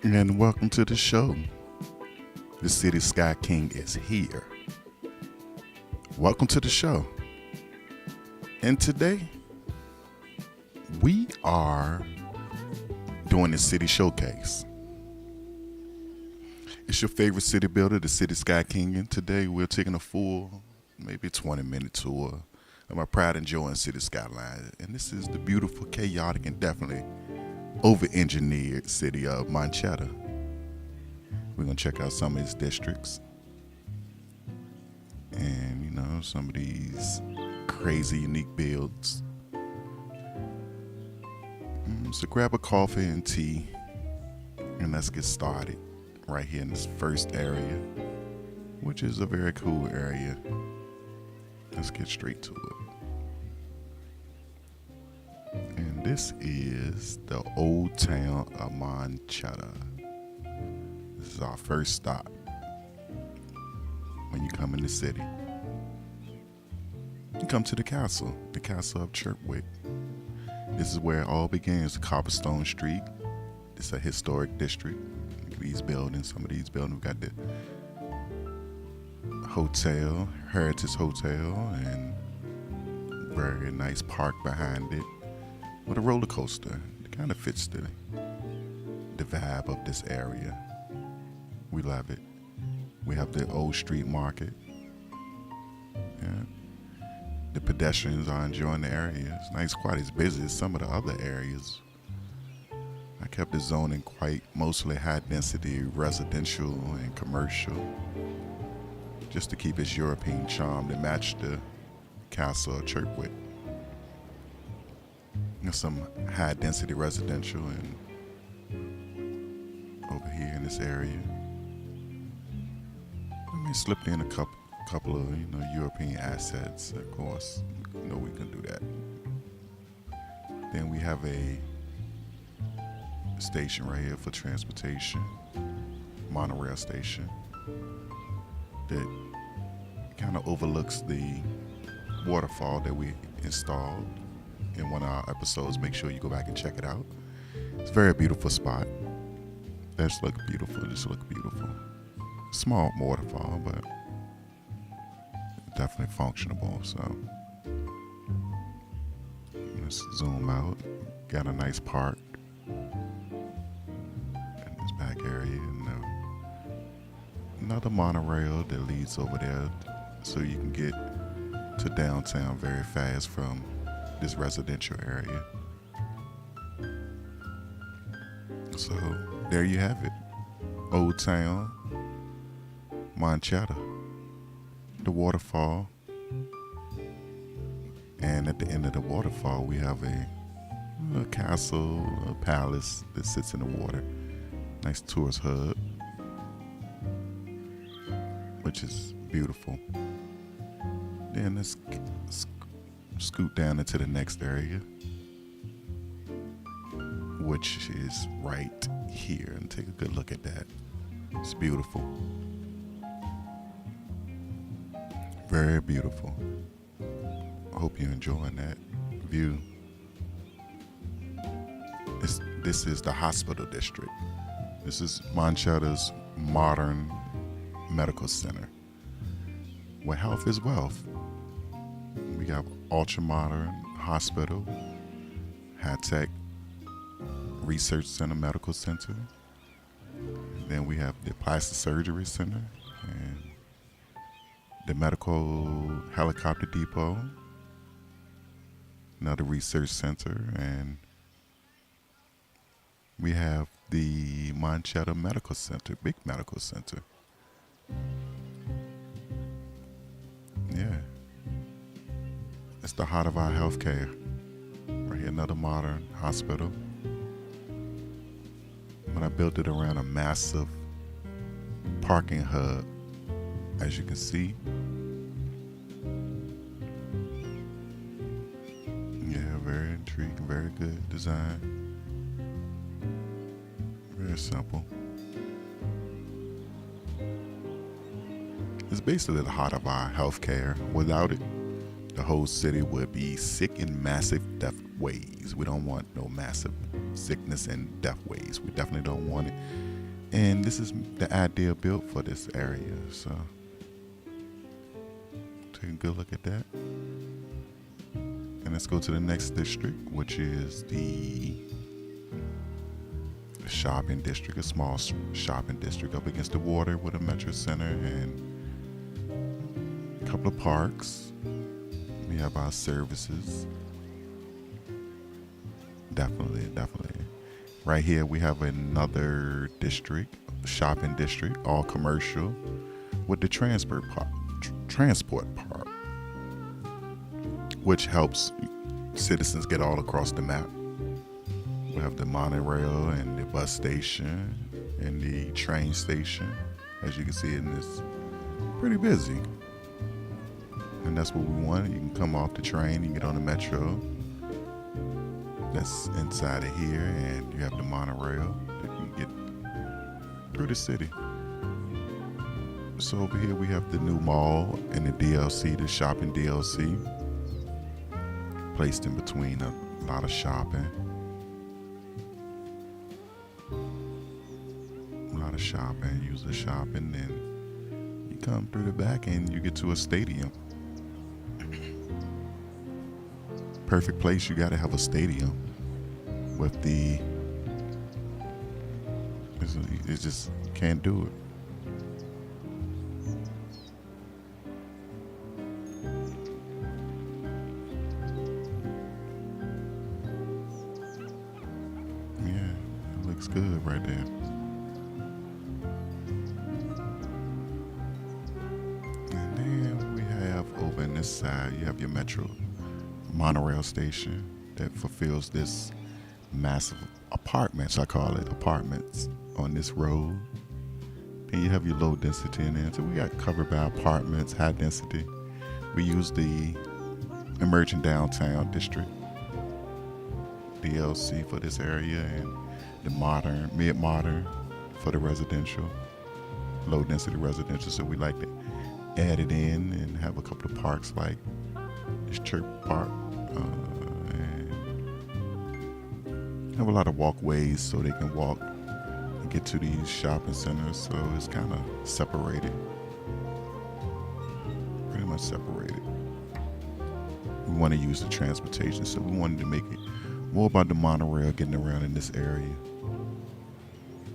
And welcome to the show. The City Sky King is here. Welcome to the show. And today, we are doing the City Showcase. It's your favorite city builder, the City Sky King, and today we're taking a full, maybe 20-minute tour of my pride and joy in City Skylines. And this is the beautiful, chaotic, and definitely over-engineered city of Monchedar. We're going to check out some of its districts and, some of these crazy, unique builds. So grab a coffee and tea and let's get started right here in this first area, which is a very cool area. Let's get straight to it. And this is the old town of Monchedar. This is our first stop when you come in the city. You come to the castle of Chirpwick. This is where it all begins, Cobblestone Street. It's a historic district. These buildings, some of these buildings, we got the hotel, Heritage Hotel, and very nice park behind it with a roller coaster. It kind of fits the vibe of this area. We love it. We have the old street market. Yeah. The pedestrians are enjoying the area. It's nice, quite as busy as some of the other areas. I kept the zoning quite mostly high density residential and commercial, just to keep its European charm to match the castle of Chirpwick. There's some high density residential and over here in this area. Slipped in a couple of European assets. Of course, we can do that. Then we have a station right here for transportation, monorail station that kind of overlooks the waterfall that we installed in one of our episodes. Make sure you go back and check it out. It's a very beautiful spot. Just look beautiful. Small waterfall, but definitely functionable. So let's zoom out. Got a nice park in this back area, and another monorail that leads over there, so you can get to downtown very fast from this residential area. So there you have it, Old Town Monchedar, the waterfall, and at the end of the waterfall we have a castle, a palace that sits in the water. Nice tourist hub, which is beautiful. Then let's scoot down into the next area, which is right here, and take a good look at that. It's beautiful. Very beautiful. I hope you're enjoying that view. This is the hospital district. This is Monchedar's modern medical center, where health is wealth. We got ultra-modern hospital, high-tech research center, medical center. Then we have the plastic surgery center and the medical helicopter depot, another research center, and we have the Monchedar Medical Center, big medical center. Yeah. It's the heart of our healthcare. Right here, another modern hospital. When I built it around a massive parking hub, as you can see. Yeah, very intriguing, very good design. Very simple. It's basically the heart of our healthcare. Without it, the whole city would be sick in massive death waves. We don't want no massive sickness and death waves. We definitely don't want it. And this is the idea built for this area. So take a good look at that. And let's go to the next district, which is the shopping district, a small shopping district up against the water with a metro center and a couple of parks. We have our services. Definitely. Right here we have another district, shopping district, all commercial, with the transport part, which helps citizens get all across the map. We have the monorail and the bus station and the train station. As you can see, in this, pretty busy. And that's what we want. You can come off the train, you can get on the metro. That's inside of here, and you have the monorail that you can get through the city. So over here we have the new mall and the DLC, the shopping DLC, placed in between a lot of shopping. Usually shopping, then you come through the back and you get to a stadium. Perfect place, you gotta have a stadium with the, it just can't do it. Yeah, it looks good right there. And then we have over on this side, you have your metro monorail station that fulfills this massive apartments, I call it apartments, on this road. Then you have your low density in there. So we got covered by apartments, high density. We use the emerging downtown district, DLC, for this area, and the modern, mid-modern for the residential, low density residential. So we like to add it in and have a couple of parks like this church park, and have a lot of walkways so they can walk and get to these shopping centers. So it's kind of separated, pretty much separated. We want to use the transportation, so we wanted to make it more about the monorail getting around in this area.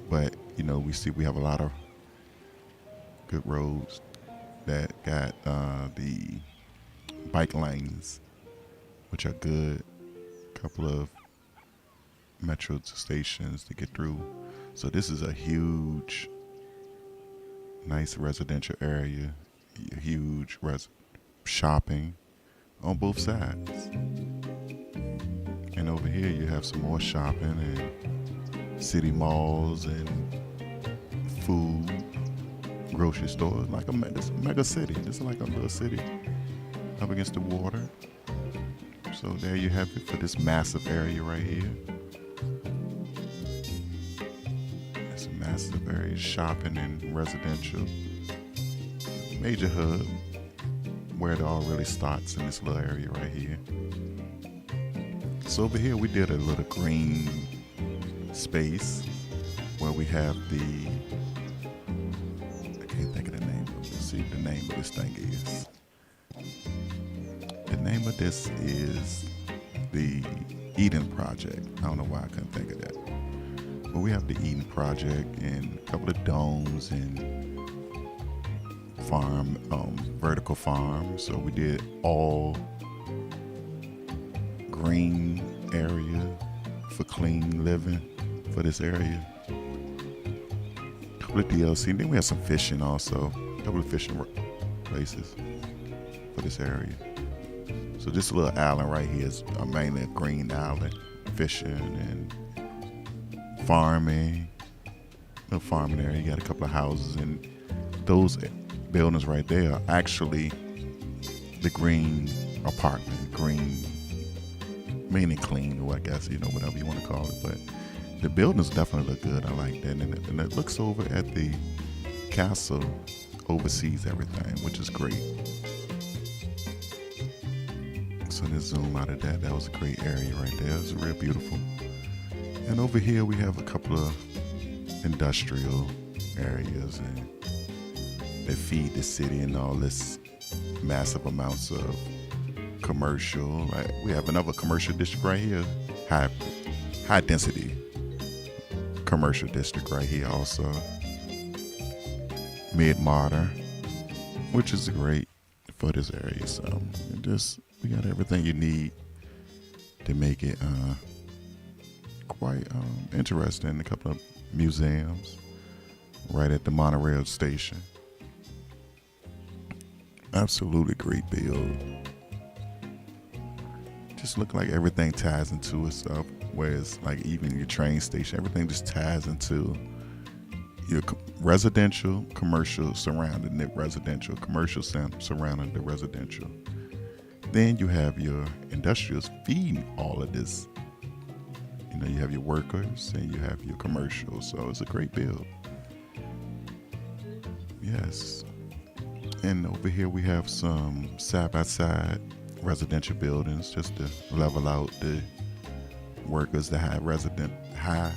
But you know, we have a lot of good roads that got the bike lanes, which are good. A couple of metro stations to get through. So this is a huge, nice residential area, huge shopping on both sides. And over here you have some more shopping and city malls and food, grocery stores, like this mega city. This is like a little city up against the water. So there you have it for this massive area right here. It's a massive area, shopping and residential. Major hub where it all really starts, in this little area right here. So over here we did a little green space where we have the, I can't think of the name of it. Let's see what the name of this thing is. The name of this is the Eden Project. I don't know why I couldn't think of that. But we have the Eden Project and a couple of domes and vertical farm. So we did all green area for clean living for this area. A couple of DLC. And then we have some fishing also. A couple of fishing places for this area. So this little island right here is mainly a green island, fishing and farming. Little farming area. You got a couple of houses, and those buildings right there are actually the green apartment, green, meaning clean, or I guess, whatever you want to call it. But the buildings definitely look good. I like that. And it looks over at the castle, oversees everything, which is great. So let's zoom out of that. That was a great area right there. It's real beautiful. And over here we have a couple of industrial areas, and they feed the city and all this massive amounts of commercial. Like we have another commercial district right here, high density commercial district right here also. Mid-modern, which is great for this area. So we got everything you need to make it quite interesting. A couple of museums right at the monorail station. Absolutely great build. Just look like everything ties into itself. Whereas like even your train station, everything just ties into your residential, commercial surrounding the residential, commercial surrounding the residential. Then you have your industrials feeding all of this. You know, you have your workers and you have your commercials. So it's a great build. Yes. And over here we have some side-by-side residential buildings just to level out the workers that have high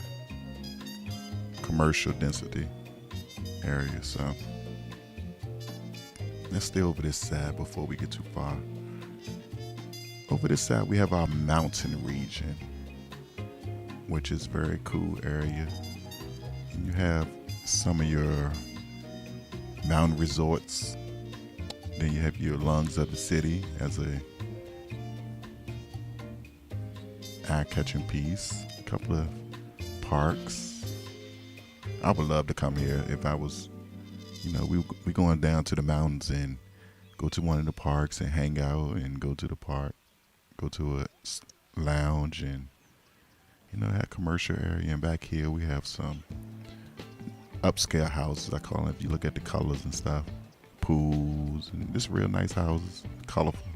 commercial density area. So let's stay over this side before we get too far. Over this side we have our mountain region, which is very cool area. And you have some of your mountain resorts. Then you have your lungs of the city as a eye-catching piece. A couple of parks. I would love to come here if I was, we going down to the mountains and go to one of the parks and hang out and go to the park, go to a lounge and, that commercial area. And back here we have some upscale houses, I call them, if you look at the colors and stuff. Pools and just real nice houses, colorful.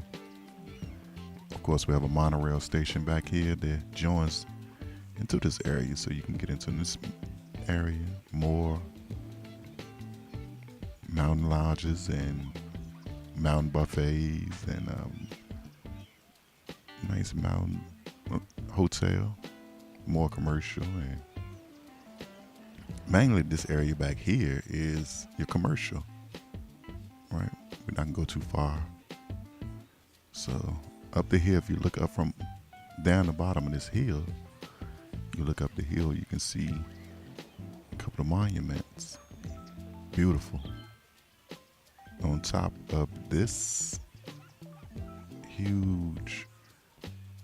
Of course, we have a monorail station back here that joins into this area, so you can get into this area more. Mountain lodges and mountain buffets and nice mountain hotel, more commercial, and mainly this area back here is your commercial. Right, we're not gonna go too far. So up the hill, if you look up from down the bottom of this hill, you look up the hill, you can see a couple of monuments. Beautiful. On top of this huge,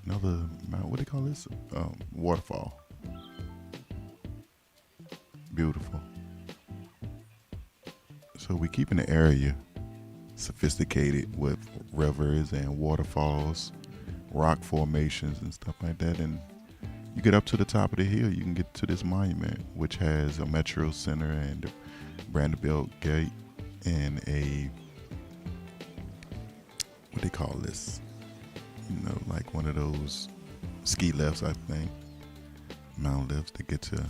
another mountain, what do they call this? Waterfall. Beautiful. So we keep in the area sophisticated with rivers and waterfalls, rock formations and stuff like that. And you get up to the top of the hill, you can get to this monument, which has a metro center and a Vanderbilt gate and a, what they call this? Like one of those ski lifts, I think, mountain lifts to get to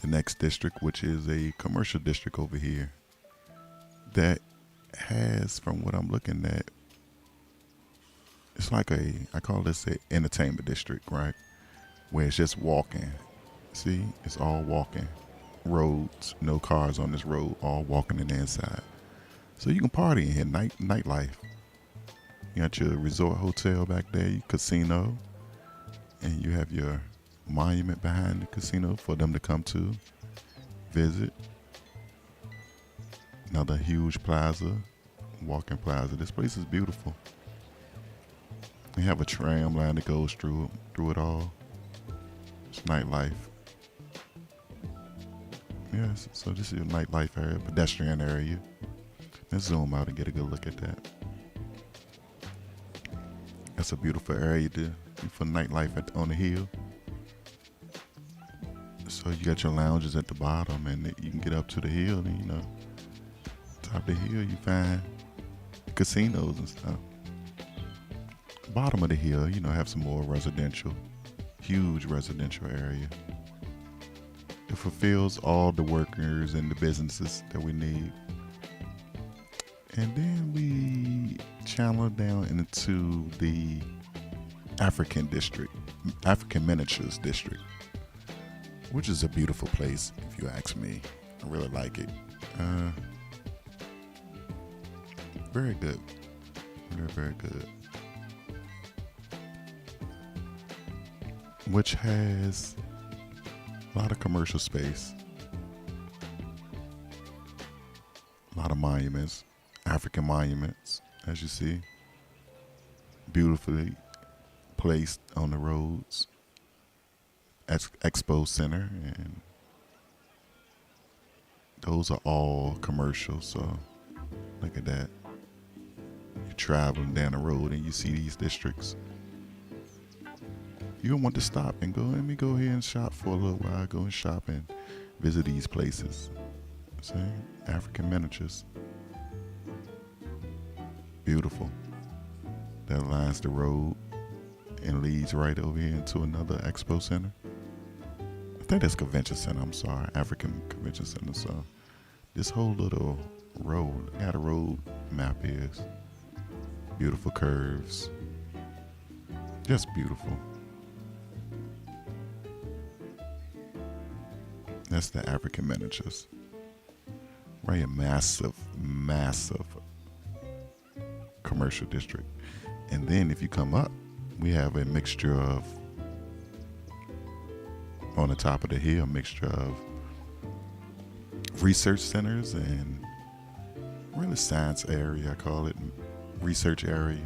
the next district, which is a commercial district over here that has, from what I'm looking at, it's like I call this an entertainment district, right? Where it's just walking. See, it's all walking. Roads, no cars on this road, all walking in the inside. So you can party in here, nightlife. You got your resort hotel back there, your casino, and you have your monument behind the casino for them to come to visit. Another huge plaza, walking plaza. This place is beautiful. They have a tram line that goes through it all. It's nightlife. Yes, so this is your nightlife area, pedestrian area. Let's zoom out and get a good look at that. That's a beautiful area for nightlife on the hill. So you got your lounges at the bottom, and you can get up to the hill, and top of the hill you find casinos and stuff. Bottom of the hill, have some more residential, huge residential area. It fulfills all the workers and the businesses that we need. And then we channel down into the African district, African miniatures district. which is a beautiful place if you ask me. I really like it. Uh, Very good. Very, very good. Which has a lot of commercial space, a lot of monuments, African monuments, as you see, beautifully placed on the roads. Expo Center, and those are all commercial. So look at that. You're traveling down the road and you see these districts. You don't want to stop and go, let me go here and shop for a little while. Go and shop and visit these places. See? African miniatures. Beautiful. That lines the road and leads right over here into another expo center. I think that's convention center. I'm sorry, African Convention Center. So this whole little road, I got a road map here. Beautiful curves, just beautiful. That's the African miniatures. Right, a massive, massive commercial district. And then if you come up, we have a mixture of, on the top of the hill, a mixture of research centers and really science area, I call it, research area.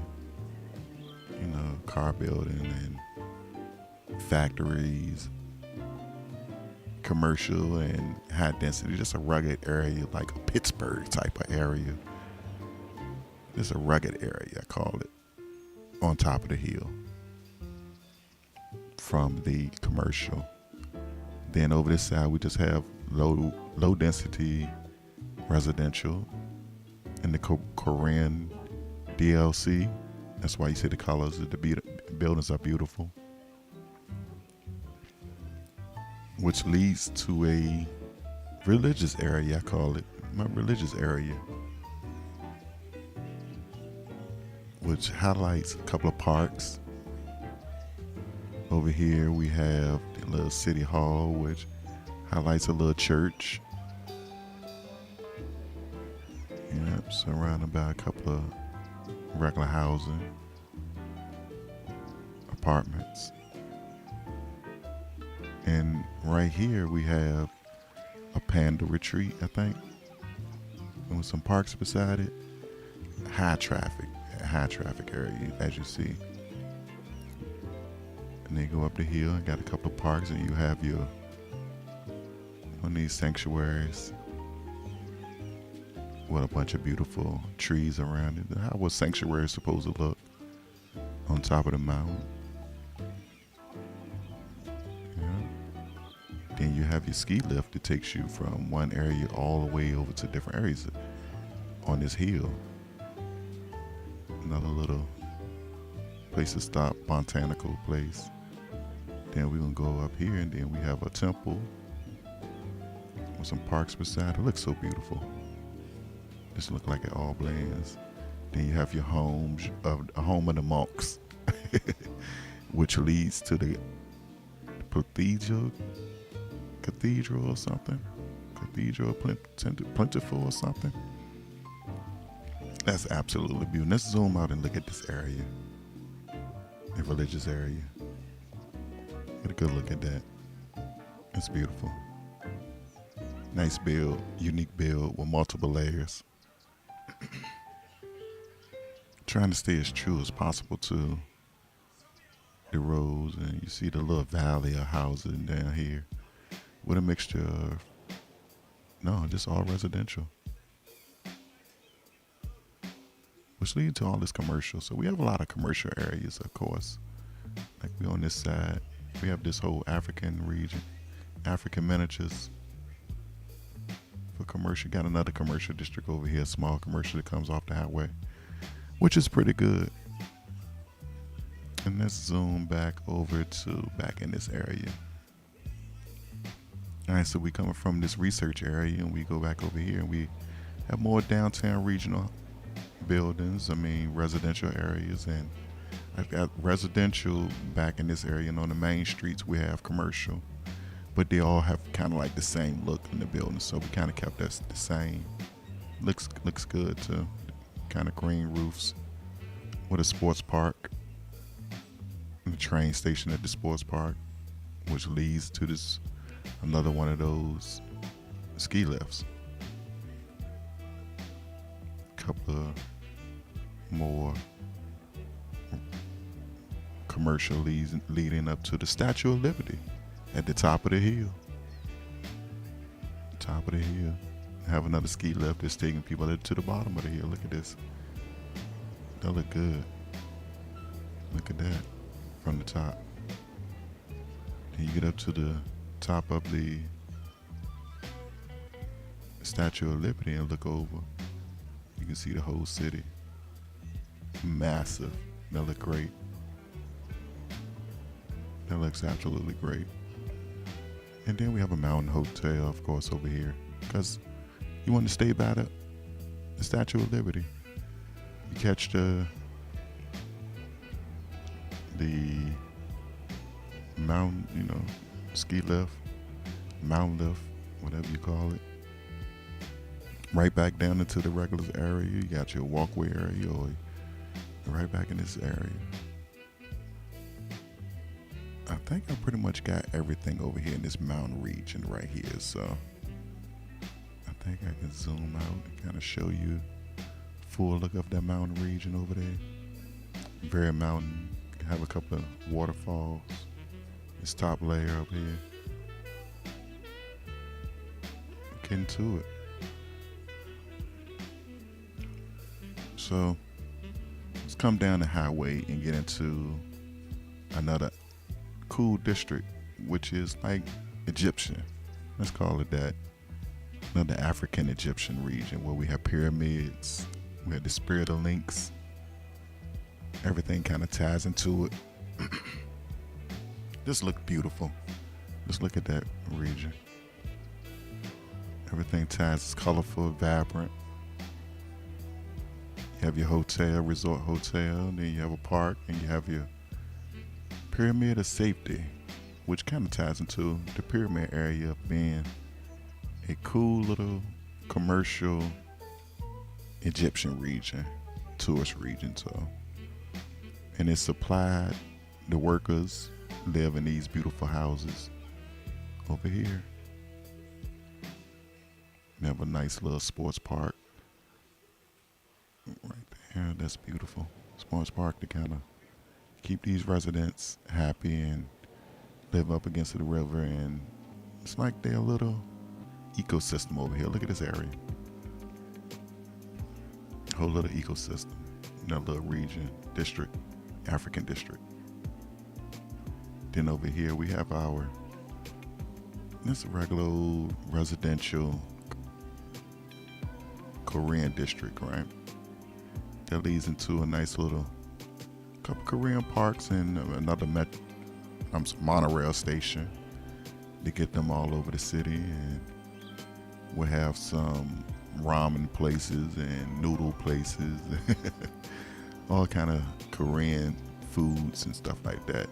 You know, car building and factories, commercial and high density, just a rugged area, like a Pittsburgh type of area. Just a rugged area, I call it, on top of the hill from the commercial. Then over this side, we just have low density residential and the Korean DLC. That's why you see the colors of the buildings are beautiful. Which leads to a religious area, I call it, my religious area, which highlights a couple of parks. Over here we have the little city hall, which highlights a little church. Yep, surrounded by a couple of regular housing, apartments. And right here we have a panda retreat, I think, and with some parks beside it. High traffic area, as you see. And then you go up the hill and got a couple of parks, and you have your one of these sanctuaries with a bunch of beautiful trees around it. How was sanctuary supposed to look on top of the mountain? Then you have your ski lift that takes you from one area all the way over to different areas on this hill. Another little place to stop, botanical place. Then we're gonna go up here, and then we have a temple with some parks beside it. It looks so beautiful. Just look like it all blends. Then you have your homes of a home of the monks, which leads to the cathedral or something. Cathedral Plentiful or something. That's absolutely beautiful. Let's zoom out and look at this area, the religious area. Get a good look at that. It's beautiful. Nice build, unique build with multiple layers. Trying to stay as true as possible to the roads, and you see the little valley of housing down here with a mixture of, no, just all residential, which leads to all this commercial. So we have a lot of commercial areas, of course. Like we on this side, we have this whole African region, African miniatures for commercial. Got another commercial district over here, small commercial that comes off the highway, which is pretty good. And let's zoom back over to back in this area. All right, so we coming from this research area and we go back over here and we have more downtown regional buildings. I mean, residential areas, and I've got residential back in this area. And on the main streets, we have commercial. but they all have kind of like the same look in the building. So we kind of kept that the same. Looks good too. Kind of green roofs with a sports park and the train station at the sports park, which leads to this another one of those ski lifts. Couple of more commercial leads leading up to the Statue of Liberty at the top of the hill. Top of the hill. Have another ski lift that's taking people to the bottom of the hill. Look at this. That look good. Look at that from the top. Then you get up to the top of the Statue of Liberty and look over. You can see the whole city. Massive. That look great. That looks absolutely great. And then we have a mountain hotel, of course, over here. Because you want to stay by the Statue of Liberty. You catch the mountain, ski lift, mountain lift, whatever you call it. Right back down into the regular area. You got your walkway area, or right back in this area. I think I pretty much got everything over here in this mountain region right here. So I think I can zoom out and kind of show you full look of that mountain region over there. Very mountain. Have a couple of waterfalls. This top layer up here. Getting to it. So let's come down the highway and get into another cool district, which is like Egyptian. Let's call it that. Another African Egyptian region where we have pyramids, we have the spirit of links. Everything kind of ties into it. This look beautiful. Just look at that region. Everything ties, it's colorful, vibrant. You have your hotel, resort hotel, then you have a park, and you have your pyramid of safety, which kind of ties into the pyramid area being a cool little commercial Egyptian region, tourist region. So, and it's supplied, the workers live in these beautiful houses over here. You have a nice little sports park right there. That's beautiful. Sports park to kind of keep these residents happy and live up against the river, and it's like they're a little ecosystem over here. Look at this area. Whole little ecosystem. That little region, district, African district. Then over here we have this regular old residential Korean district, right? That leads into a nice little couple Korean parks and another monorail station to get them all over the city. And we'll have some ramen places and noodle places, all kind of Korean foods and stuff like that.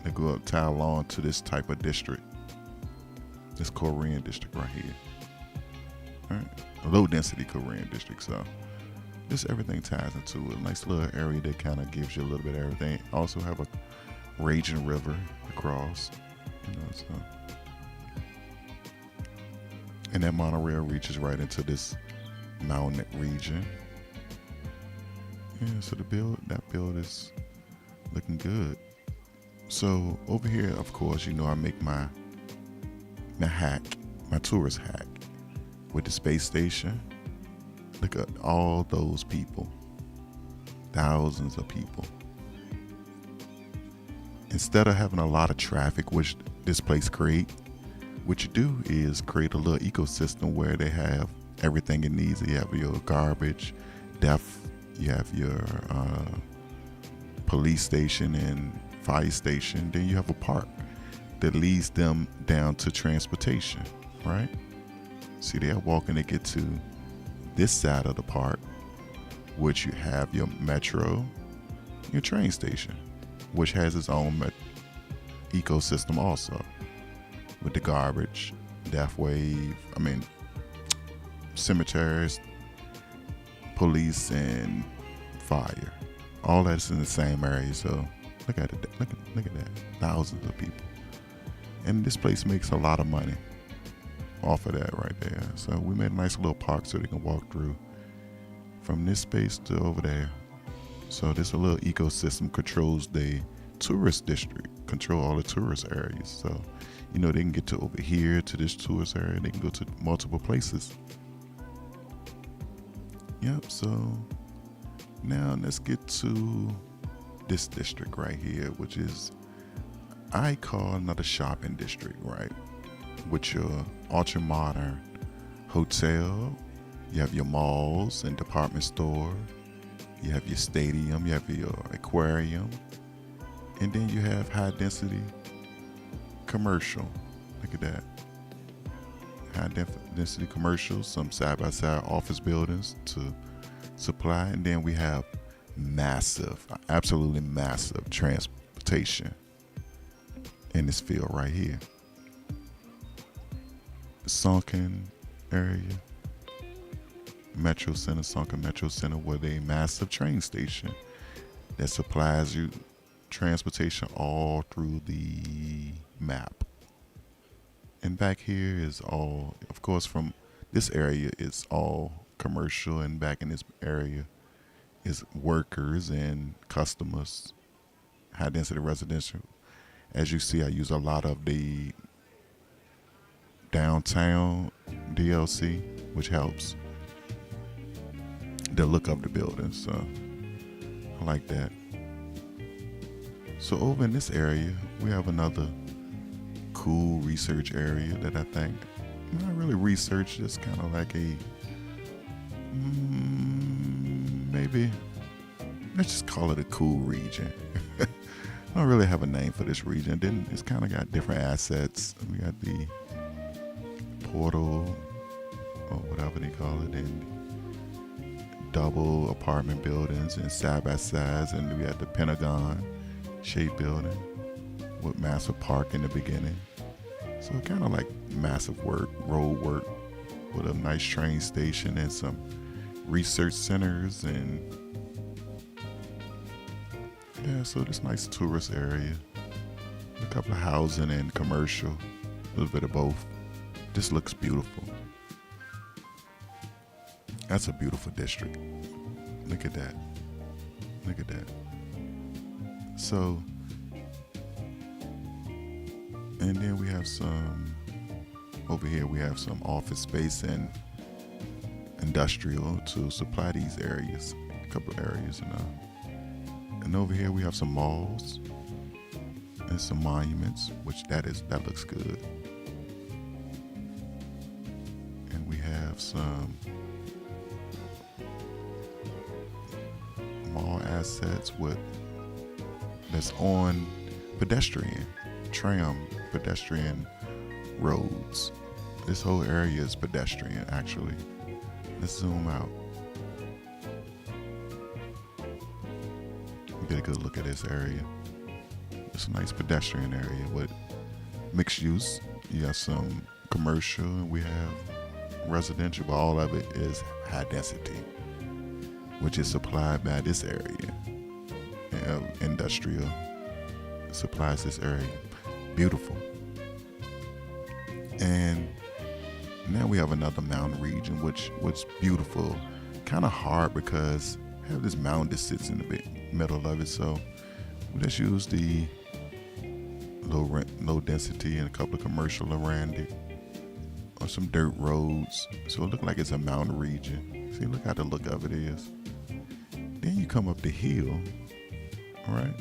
They go up tile on to this type of district, this Korean district right here. All right, a low density Korean district. So just everything ties into a nice little area that kind of gives you a little bit of everything. Also have a raging river across, so. And that monorail reaches right into this mountain region. Yeah, so that build is looking good. So over here, of course, I make my hack, my tourist hack with the space station. Look at all those people, thousands of people. Instead of having a lot of traffic, which this place create, what you do is create a little ecosystem where they have everything it needs. You have your garbage, you have your police station and fire station. Then you have a park that leads them down to transportation, right? See, they're walking to get to this side of the park, which you have your metro, your train station, which has its own ecosystem also. with the garbage, death wave, cemeteries, police, and fire. All that's in the same area. So look at it. Look at that. Thousands of people. And this place makes a lot of money off of that right there. So we made a nice little park so they can walk through from this space to over there. So this a little ecosystem controls the tourist district, control all the tourist areas. So, they can get to over here to this tourist area. They can go to multiple places. Yep, so now let's get to this district right here, which is, I call another shopping district, right? With your ultra modern hotel, you have your malls and department store, you have your stadium, you have your aquarium, and then you have high density commercial. Look at that. High density commercial, some side by side office buildings to supply, and then we have massive, absolutely massive transportation in this field right here. Sunken area, Sunken Metro Center with a massive train station that supplies you transportation all through the map. And back here is all, of course, from this area is all commercial, and back in this area is workers and customers, high density residential. As you see, I use a lot of the downtown DLC, which helps the look of the building. So I like that. So over in this area, we have another cool research area that I think, not really research, just kind of like a, maybe, let's just call it a cool region. I don't really have a name for this region. Then it's kind of got different assets. We got the portal, or whatever they call it, and double apartment buildings and side by sides, and we got the Pentagon shaped building with massive park in the beginning. So kind of like massive road work with a nice train station and some research centers, and yeah, so this nice tourist area, a couple of housing and commercial, a little bit of both. This looks beautiful. That's a beautiful district. Look at that. Look at that. So, and then we have some, over here we have some office space and industrial to supply these areas, a couple of areas, and over here we have some malls and some monuments, which that looks good. And we have some mall assets that's on pedestrian roads. This whole area is pedestrian, actually. Let's zoom out. Get a good look at this area. It's a nice pedestrian area with mixed use. You got some commercial, and we have residential, but all of it is high density, which is supplied by this area. Industrial supplies this area. Beautiful. And now we have another mountain region, which was beautiful. Kind of hard because we have this mountain that sits in the middle of it. So we just use the low density and a couple of commercial around it, or some dirt roads. So it looks like it's a mountain region. See, look how the look of it is. Then you come up the hill, all right?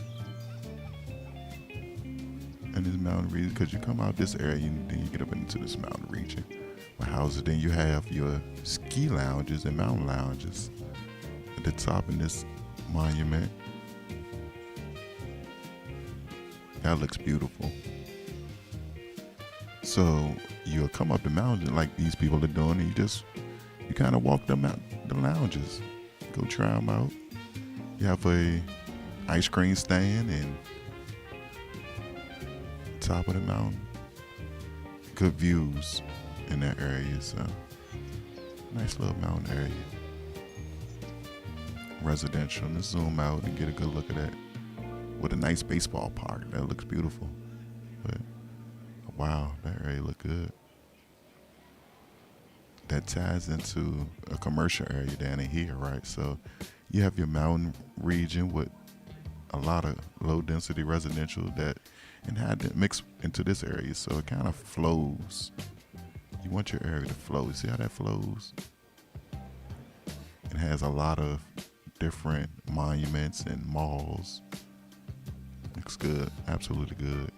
And this mountain region, because you come out this area, and then you get up into this mountain region. My houses, then you have your ski lounges and mountain lounges at the top in this monument. That looks beautiful. So you'll come up the mountain like these people are doing, and you kind of walk them out the lounges, go try them out. You have a ice cream stand and top of the mountain. good views in that area. So nice little mountain area. Residential. Let's zoom out and get a good look at that. With a nice baseball park. That looks beautiful. But wow, that area look good. That ties into a commercial area down in here, right? So you have your mountain region with a lot of low density residential that and had to mix into this area, so it kind of flows. You want your area to flow. You see how that flows? It has a lot of different monuments and malls. Looks good, absolutely good.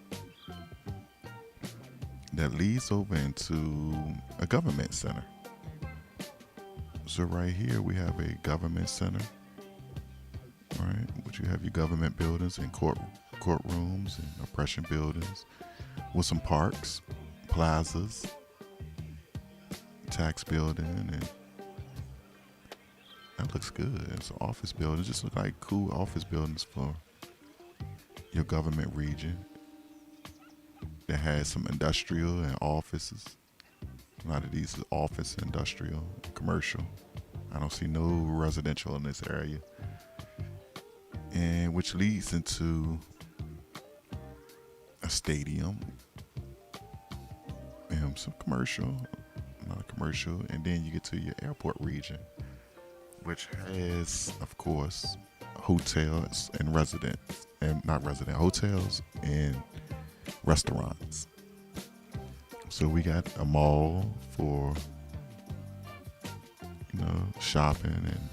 That leads over into a government center. So right here we have a government center, right? Which you have your government buildings and courtrooms and oppression buildings with some parks, plazas, tax building, and that looks good. It's an office building. Just look like cool office buildings for your government region. That has some industrial and offices. A lot of these is office, industrial, commercial. I don't see no residential in this area. And which leads into a stadium and some commercial, a lot of commercial, and then you get to your airport region, which has, of course, hotels and hotels and restaurants. So we got a mall for, shopping, and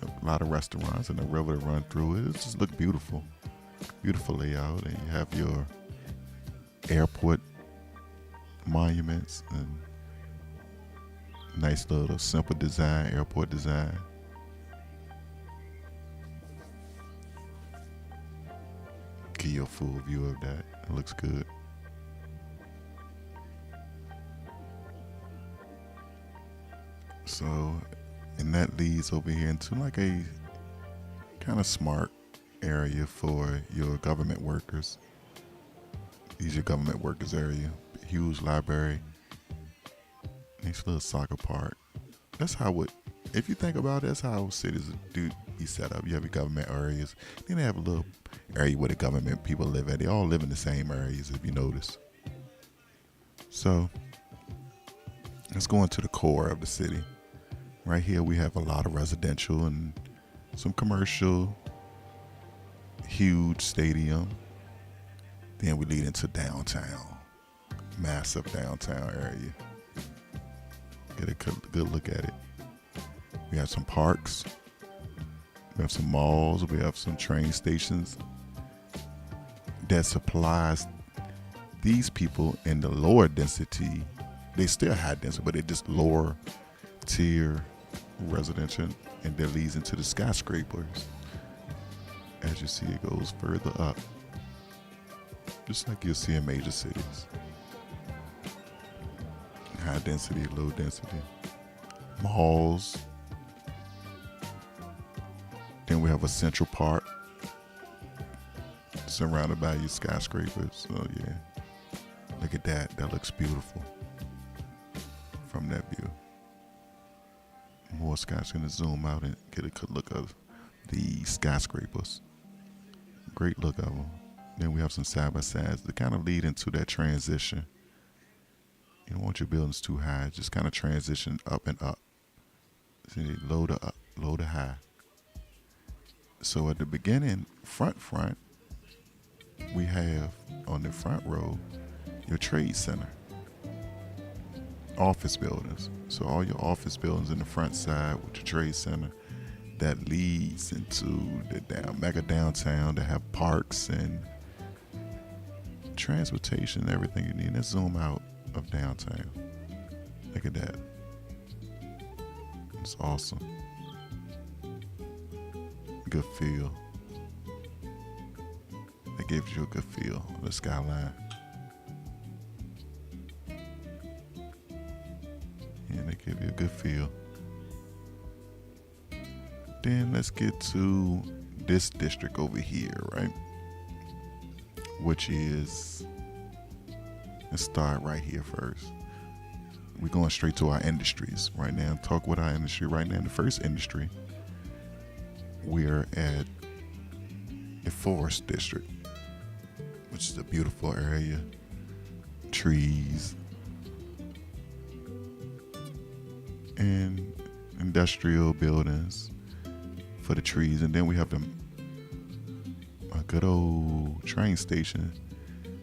a lot of restaurants and a river to run through it. It just look beautiful. Beautiful layout. And you have your airport monuments and nice little simple design, airport design. Give you a full view of that. It looks good. So, and that leads over here into like a kind of smart area for your government workers. These are your government workers area. Huge library. Nice little soccer park. That's how if you think about it, that's how cities do be set up. You have your government areas. Then they have a little area where the government people live at. They all live in the same areas, if you notice. So, let's go into the core of the city. Right here we have a lot of residential and some commercial, huge stadium. Then we lead into downtown, massive downtown area. Get a good look at it. We have some parks, we have some malls, we have some train stations that supplies these people in the lower density. They still high density, but they just lower tier residential, and that leads into the skyscrapers. As you see, it goes further up, just like you'll see in major cities. High density, low density, malls. Then we have a central park surrounded by your skyscrapers. So yeah, look at that. That looks beautiful from that view. More skyscrapers. Gonna zoom out and get a good look of the skyscrapers. Great look of them. Then we have some side by sides that kind of lead into that transition. You don't want your buildings too high. Just kind of transition up and up. See, low to up, low to high. So at the beginning, front, we have on the front row your trade center. Office buildings. So all your office buildings in the front side with your trade center, that leads into the mega downtown that have parks and transportation and everything you need. Let's zoom out of downtown. Look at that. It's awesome. Good feel. That gives you a good feel of the skyline. And they give you a good feel. Then let's get to this district over here, right? Which is Let's start right here first. We're going straight to our industries right now. Talk with our industry right now. The first industry, we're at the Forest District, which is a beautiful area. Trees and industrial buildings for the trees. And then we have a good old train station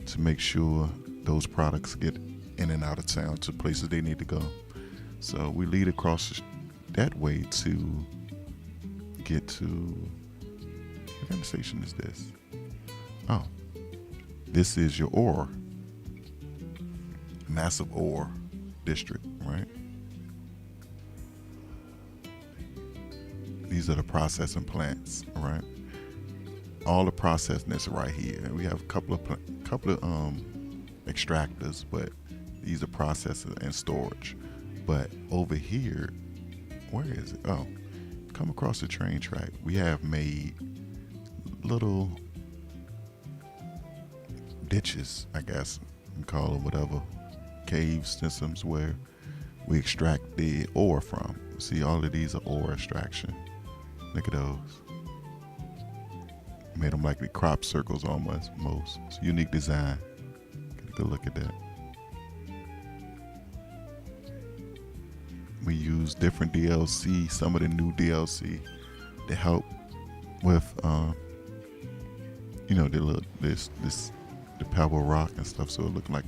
to make sure those products get in and out of town to places they need to go. So we lead across that way to get to, what kind of station is this? Oh, this is your ore, massive ore district, right? These are the processing plants, right? All the processing is right here. We have a couple of extractors, but these are processors and storage. But over here, where is it? Oh, come across the train track. We have made little ditches, I guess we call them, whatever, cave systems where we extract the ore from. See, all of these are ore extraction. Look at those. Made them like the crop circles almost. It's a unique design. Get a good look at that. We use different DLC, some of the new DLC, to help with, the pebble rock and stuff. So it looked like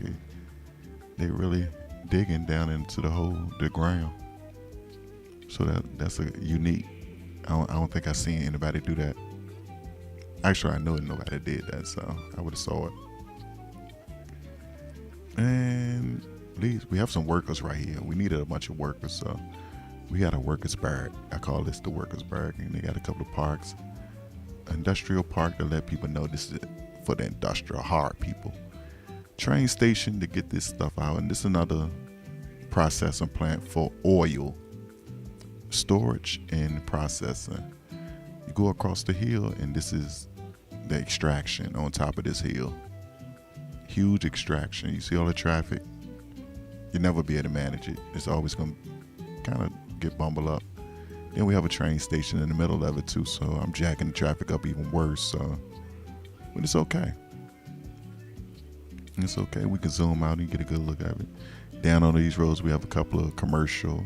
they really digging down into the ground. So that's a unique. I don't think I seen anybody do that. Actually, I know nobody did that, so I would have saw it. And we have some workers right here. We needed a bunch of workers, so we got a workers barrack. I call this the workers barrack, and they got a couple of parks. Industrial park to let people know this is for the industrial hard people. Train station to get this stuff out, and this is another processing plant for oil storage and processing. You go across the hill, and this is the extraction on top of this hill. Huge extraction. You see all the traffic. You'll never be able to manage it. It's always going to kind of get bumbled up. Then we have a train station in the middle of it too, so I'm jacking the traffic up even worse. So, but it's okay. It's okay. We can zoom out and get a good look at it. Down on these roads, we have a couple of commercial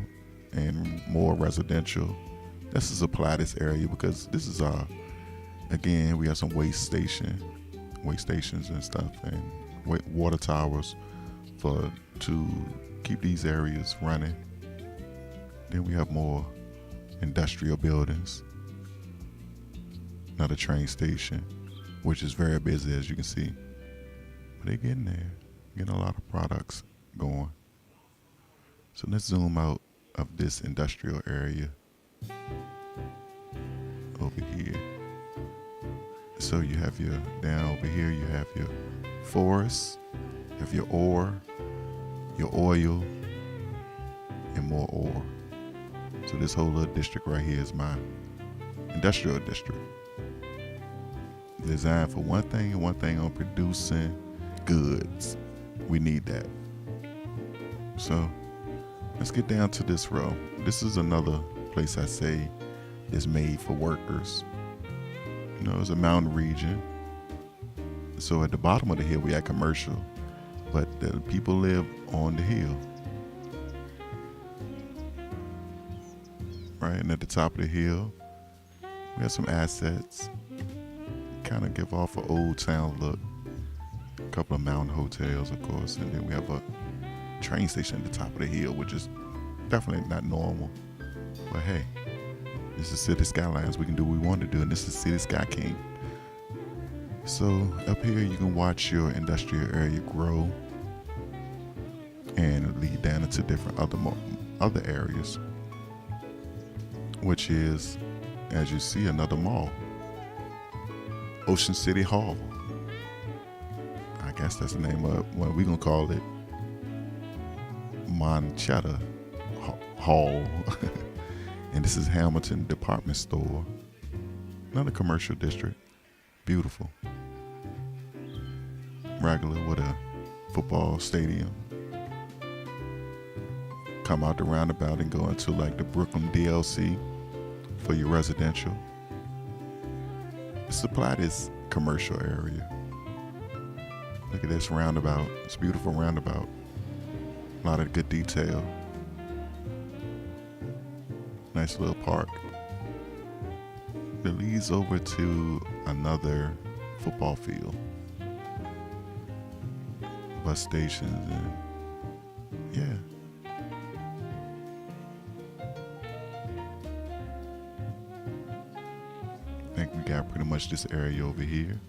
and more residential. This is apply this area because this is again, we have some waste stations and stuff, and water towers to keep these areas running. Then we have more industrial buildings. Another train station, which is very busy, as you can see. But they're getting there, getting a lot of products going. So let's zoom out of this industrial area over here. So you have down over here, you have your forest, you have your ore, your oil, and more ore. So this whole little district right here is my industrial district. Designed for one thing and one thing on producing goods. We need that. So let's get down to this row. This is another place I say is made for workers. It's a mountain region. So at the bottom of the hill we have commercial, but the people live on the hill. Right, and at the top of the hill, we have some assets. Kind of give off an old town look. A couple of mountain hotels, of course, and then we have a train station at the top of the hill, which is definitely not normal. But hey, this is City Skylines. We can do what we want to do, and this is City Sky King. So up here, you can watch your industrial area grow and lead down into different other areas, which is, as you see, another mall, Ocean City Hall. I guess that's the name of it. Well, we're gonna call it Monchedar Hall. And this is Hamilton Department Store. Another commercial district. Beautiful. Regular with a football stadium. Come out the roundabout and go into like the Brooklyn DLC for your residential. Supply this commercial area. Look at this roundabout. It's a beautiful roundabout. A lot of good detail. Nice little park. It leads over to another football field. Bus stations and yeah. I think we got pretty much this area over here.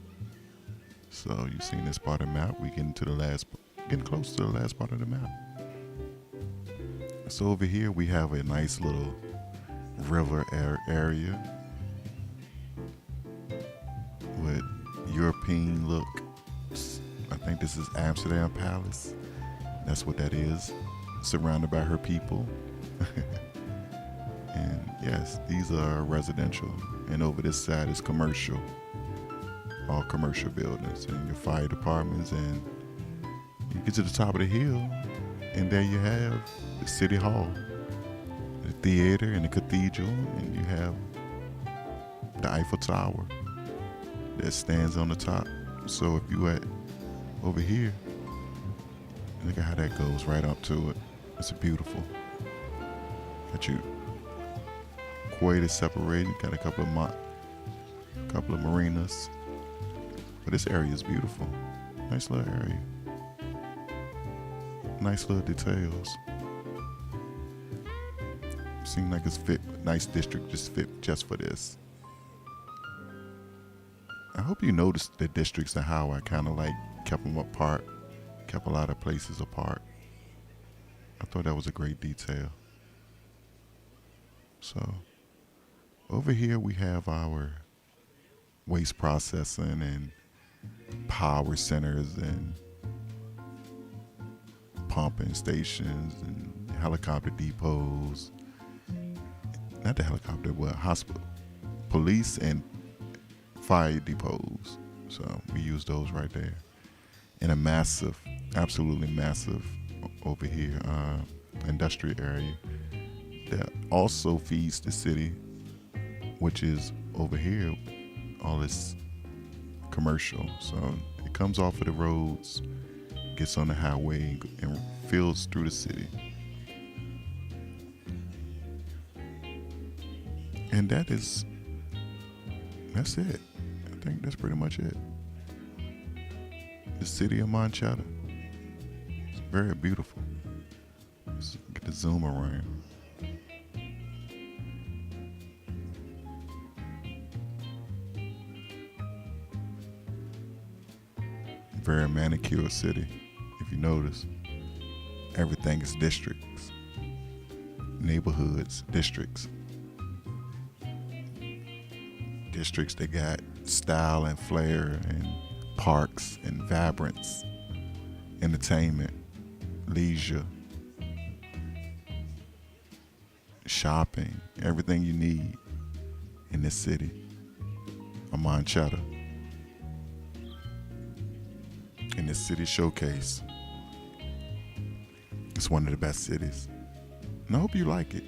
So you've seen this part of the map. We getting close to the last part of the map. So over here we have a nice little river area with European look. I think this is Amsterdam Palace. That's what that is. Surrounded by her people. And yes, these are residential. And over this side is commercial. All commercial buildings and your fire departments. And you get to the top of the hill and there you have the city hall, the theater and the cathedral, and you have the Eiffel Tower that stands on the top. So if you at over here, look at how that goes right up to it. It's beautiful. Got you quite separated. Got a couple of marinas. But this area is beautiful. Nice little area. Nice little details. Seems like it's fit. Nice district just fit just for this. I hope you noticed the districts and how I kind of like kept them apart. Kept a lot of places apart. I thought that was a great detail. So over here we have our waste processing and power centers and pumping stations and helicopter depots. Not the helicopter, but hospital, police and fire depots. So we use those right there. And a massive, absolutely massive over here, industrial area that also feeds the city, which is over here, all this commercial. So it comes off of the roads, gets on the highway and fills through the city. And that's it. I think that's pretty much it. The city of Monchedar. It's very beautiful. Let's get the zoom around. Very manicured city. If you notice, everything is districts, neighborhoods, districts. Districts that got style and flair and parks and vibrance, entertainment, leisure, shopping, everything you need in this city of Monchedar. In this city showcase. It's one of the best cities. And I hope you like it.